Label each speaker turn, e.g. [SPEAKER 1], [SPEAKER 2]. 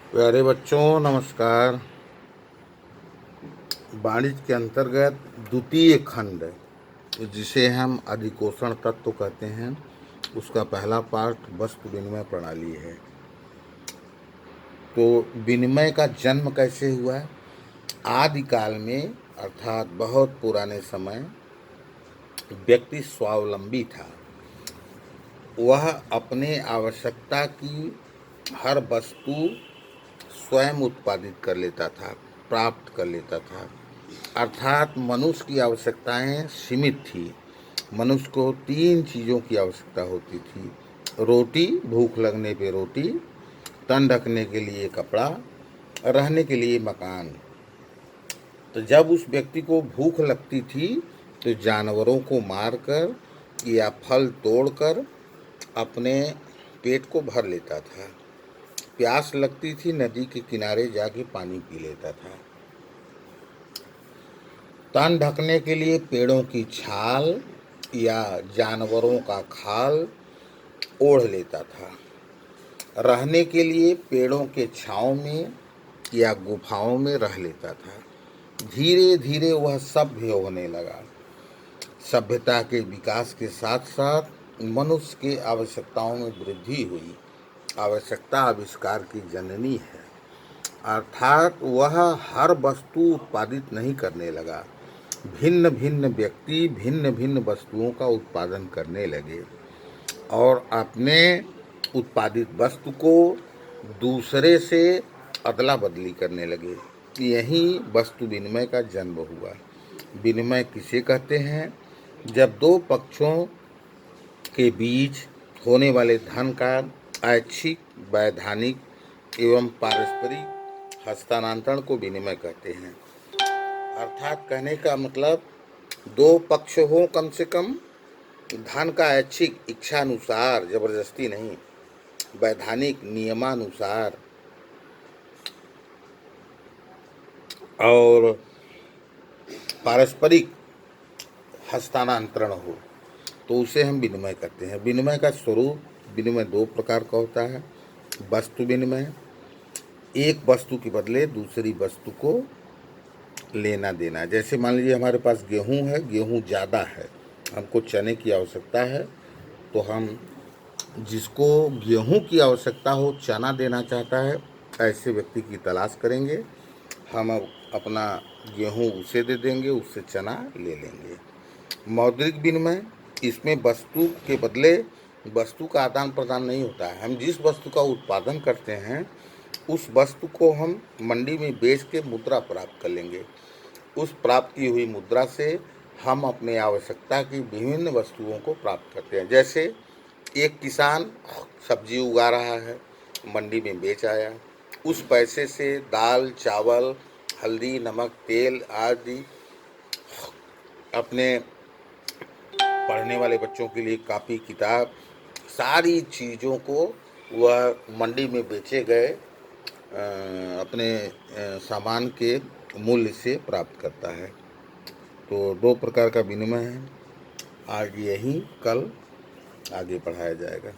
[SPEAKER 1] प्यारे बच्चों नमस्कार। वाणिज्य के अंतर्गत द्वितीय खंड जिसे हम अधिकोषण तत्व कहते हैं, उसका पहला पार्ट वस्तु विनिमय प्रणाली है। तो विनिमय का जन्म कैसे हुआ? आदिकाल में अर्थात बहुत पुराने समय व्यक्ति स्वावलंबी था। वह अपने आवश्यकता की हर वस्तु स्वयं उत्पादित कर लेता था, प्राप्त कर लेता था। अर्थात मनुष्य की आवश्यकताएं सीमित थी। मनुष्य को 3 चीज़ों की आवश्यकता होती थी: रोटी, भूख लगने पे रोटी, तन ढकने के लिए कपड़ा, रहने के लिए मकान। तो जब उस व्यक्ति को भूख लगती थी तो जानवरों को मारकर या फल तोड़कर अपने पेट को भर लेता था। प्यास लगती थी, नदी के किनारे जाके पानी पी लेता था। तन ढकने के लिए पेड़ों की छाल या जानवरों का खाल ओढ़ लेता था। रहने के लिए पेड़ों के छांव में या गुफाओं में रह लेता था। धीरे धीरे वह सभ्य होने लगा। सभ्यता के विकास के साथ साथ मनुष्य के आवश्यकताओं में वृद्धि हुई। आवश्यकता आविष्कार की जननी है। अर्थात वह हर वस्तु उत्पादित नहीं करने लगा। भिन्न भिन्न व्यक्ति भिन्न भिन्न वस्तुओं का उत्पादन करने लगे और अपने उत्पादित वस्तु को दूसरे से अदला बदली करने लगे। यही वस्तु विनिमय का जन्म हुआ। विनिमय किसे कहते हैं? जब दो पक्षों के बीच होने वाले धन का ऐच्छिक, वैधानिक एवं पारस्परिक हस्तांतरण को विनिमय कहते हैं। अर्थात कहने का मतलब, दो पक्ष हो कम से कम, धन का ऐच्छिक, इच्छानुसार, जबरदस्ती नहीं, वैधानिक, नियमानुसार, और पारस्परिक हस्तांतरण हो, तो उसे हम विनिमय करते हैं। विनिमय का स्वरूप, विनिमय 2 प्रकार का होता है। वस्तु विनिमय, एक वस्तु के बदले दूसरी वस्तु को लेना देना। जैसे मान लीजिए हमारे पास गेहूं है, गेहूं ज़्यादा है, हमको चने की आवश्यकता है, तो हम जिसको गेहूं की आवश्यकता हो, चना देना चाहता है, ऐसे व्यक्ति की तलाश करेंगे। हम अपना गेहूं उसे दे देंगे, उससे चना ले लेंगे। मौद्रिक विनिमय, इसमें वस्तु के बदले वस्तु का आदान प्रदान नहीं होता है। हम जिस वस्तु का उत्पादन करते हैं उस वस्तु को हम मंडी में बेच के मुद्रा प्राप्त कर लेंगे। उस प्राप्त की हुई मुद्रा से हम अपने आवश्यकता की विभिन्न वस्तुओं को प्राप्त करते हैं। जैसे एक किसान सब्जी उगा रहा है, मंडी में बेच आया, उस पैसे से दाल, चावल, हल्दी, नमक, तेल आदि, अपने पढ़ने वाले बच्चों के लिए कापी किताब, सारी चीज़ों को वह मंडी में बेचे गए अपने सामान के मूल्य से प्राप्त करता है। तो 2 प्रकार का विनिमय है। आज यही, कल आगे पढ़ाया जाएगा।